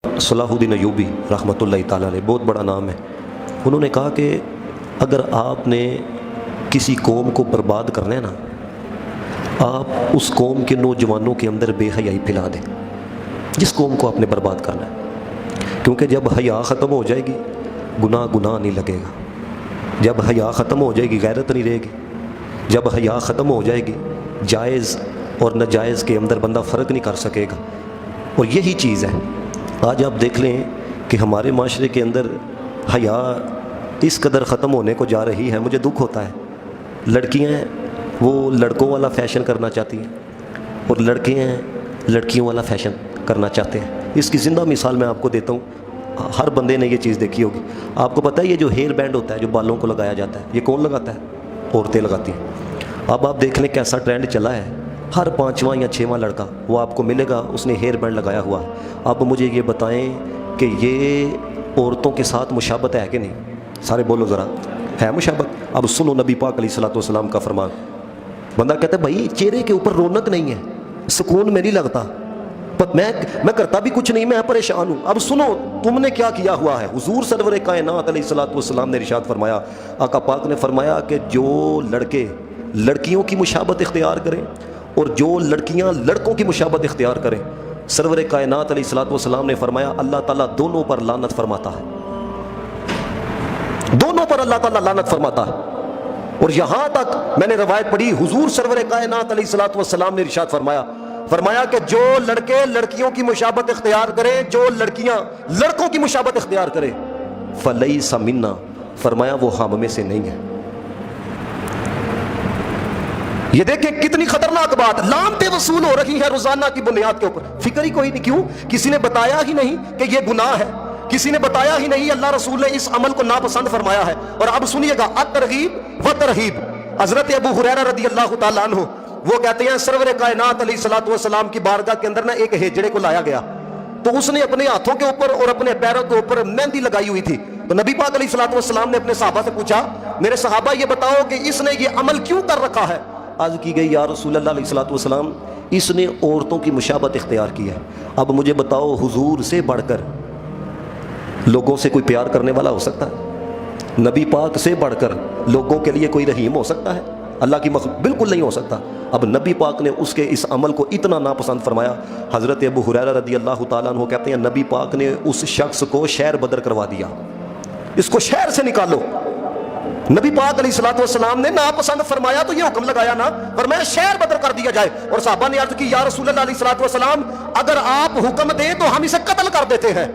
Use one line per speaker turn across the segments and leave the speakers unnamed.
صلاح الدین ایوبی رحمۃ اللہ تعالیٰ علیہ، بہت بڑا نام ہے۔ انہوں نے کہا کہ اگر آپ نے کسی قوم کو برباد کرنا ہے نا، آپ اس قوم کے نوجوانوں کے اندر بے حیائی پھیلا دیں، جس قوم کو آپ نے برباد کرنا ہے، کیونکہ جب حیا ختم ہو جائے گی گناہ نہیں لگے گا، جب حیا ختم ہو جائے گی غیرت نہیں رہے گی، جب حیا ختم ہو جائے گی جائز اور ناجائز کے اندر بندہ فرق نہیں کر سکے گا۔ اور یہی چیز ہے آج آپ دیکھ لیں کہ ہمارے معاشرے کے اندر حیا اس قدر ختم ہونے کو جا رہی ہے، مجھے دکھ ہوتا ہے۔ لڑکیاں ہیں وہ لڑکوں والا فیشن کرنا چاہتی ہیں، اور لڑکے ہیں لڑکیوں والا فیشن کرنا چاہتے ہیں۔ اس کی زندہ مثال میں آپ کو دیتا ہوں، ہر بندے نے یہ چیز دیکھی ہوگی۔ آپ کو پتہ ہے یہ جو ہیئر بینڈ ہوتا ہے جو بالوں کو لگایا جاتا ہے، یہ کون لگاتا ہے؟ عورتیں لگاتی ہیں۔ اب آپ دیکھ لیں کیسا ٹرینڈ چلا ہے، ہر 5واں یا 6واں لڑکا وہ آپ کو ملے گا اس نے ہیئر بینڈ لگایا ہوا۔ اب مجھے یہ بتائیں کہ یہ عورتوں کے ساتھ مشابہت ہے کہ نہیں؟ سارے بولو ذرا، ہے مشابہت؟ اب سنو نبی پاک علیہ الصلوۃ والسلام کا فرمان۔ بندہ کہتا ہے بھائی چہرے کے اوپر رونق نہیں ہے، سکون میں نہیں لگتا، میں کرتا بھی کچھ نہیں، میں پریشان ہوں۔ اب سنو تم نے کیا کیا ہوا ہے۔ حضور سرور کائنات علیہ الصلوۃ والسلام نے ارشاد فرمایا، آقا پاک نے فرمایا کہ جو لڑکے لڑکیوں کی مشابہت اختیار کریں اور جو لڑکیاں لڑکوں کی مشابہت اختیار کریں، سرور کائنات علیہ الصلوۃ والسلام نے فرمایا اللہ تعالیٰ دونوں پر لعنت فرماتا ہے، دونوں پر اللہ تعالیٰ لعنت فرماتا ہے۔ اور یہاں تک میں نے روایت پڑھی، حضور سرور کائنات علیہ الصلوۃ والسلام نے ارشاد فرمایا کہ جو لڑکے لڑکیوں کی مشابہت اختیار کریں، جو لڑکیاں لڑکوں کی مشابہت اختیار کریں، فلیس منا، فرمایا وہ ہم میں سے نہیں ہے۔ یہ دیکھیں کتنی خطرناک بات، لعنتیں وصول ہو رہی ہیں روزانہ کی بنیاد کے اوپر، فکر ہی کوئی نہیں۔ کیوں؟ کسی نے بتایا ہی نہیں کہ یہ گناہ ہے، کسی نے بتایا ہی نہیں اللہ رسول نے اس عمل کو ناپسند فرمایا ہے۔ اور اب سنیے گا الترغیب و ترہیب۔ حضرت ابو ہریرہ رضی اللہ تعالیٰ عنہ وہ کہتے ہیں سرور کائنات علیہ الصلوۃ والسلام کی بارگاہ کے اندر ایک ہجڑے کو لایا گیا، تو اس نے اپنے ہاتھوں کے اوپر اور اپنے پیروں کے اوپر مہندی لگائی ہوئی تھی۔ تو نبی پاک علیہ الصلوۃ والسلام نے اپنے صحابہ سے پوچھا، میرے صحابہ یہ بتاؤ کہ اس نے یہ عمل کیوں کر رکھا ہے؟ عرض کی گئی یا رسول اللہ علیہ الصلوۃ والسلام اس نے عورتوں کی مشابہت اختیار کی ہے۔ اب مجھے بتاؤ حضور سے بڑھ کر لوگوں سے کوئی پیار کرنے والا ہو سکتا ہے؟ نبی پاک سے بڑھ کر لوگوں کے لیے کوئی رحیم ہو سکتا ہے؟ اللہ کی مخلوق بالکل نہیں ہو سکتا۔ اب نبی پاک نے اس کے اس عمل کو اتنا ناپسند فرمایا، حضرت ابو ہریرہ رضی اللہ تعالیٰ عنہ کہتے ہیں نبی پاک نے اس شخص کو شہر بدر کروا دیا، اس کو شہر سے نکالو۔ نبی پاک علیہ الصلوۃ والسلام نے ناپسند فرمایا تو یہ حکم لگایا نا، فرمایا شہر بدر کر دیا جائے۔ اور صحابہ نے عرض کی یا رسول اللہ علیہ الصلوۃ والسلام اگر آپ حکم دیں تو ہم اسے قتل کر دیتے ہیں۔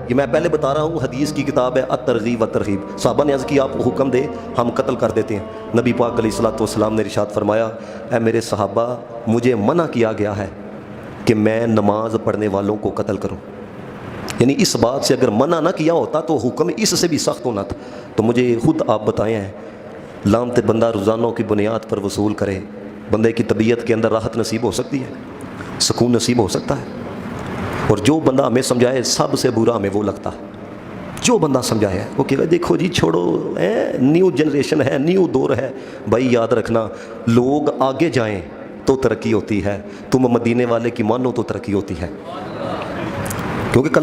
یہ میں پہلے بتا رہا ہوں، حدیث کی کتاب ہے الترغیب و ترہیب۔ صحابہ نے عرض کی آپ حکم دیں ہم قتل کر دیتے ہیں۔ نبی پاک علیہ الصلوۃ والسلام نے ارشاد فرمایا اے میرے صحابہ مجھے منع کیا گیا ہے کہ میں نماز پڑھنے والوں کو قتل کروں، یعنی اس بات سے اگر منع نہ کیا ہوتا تو حکم اس سے بھی سخت ہونا تھا۔ تو مجھے خود آپ بتائیں ہیں لعنت بندہ روزانوں کی بنیاد پر وصول کرے، بندے کی طبیعت کے اندر راحت نصیب ہو سکتی ہے، سکون نصیب ہو سکتا ہے؟ اور جو بندہ ہمیں سمجھائے سب سے برا ہمیں وہ لگتا ہے، جو بندہ سمجھایا وہ کہ دیکھو جی چھوڑو، نیو جنریشن ہے، نیو دور ہے۔ بھائی یاد رکھنا لوگ آگے جائیں تو ترقی ہوتی ہے، تم مدینے والے کی مانو تو ترقی ہوتی ہے، کیونکہ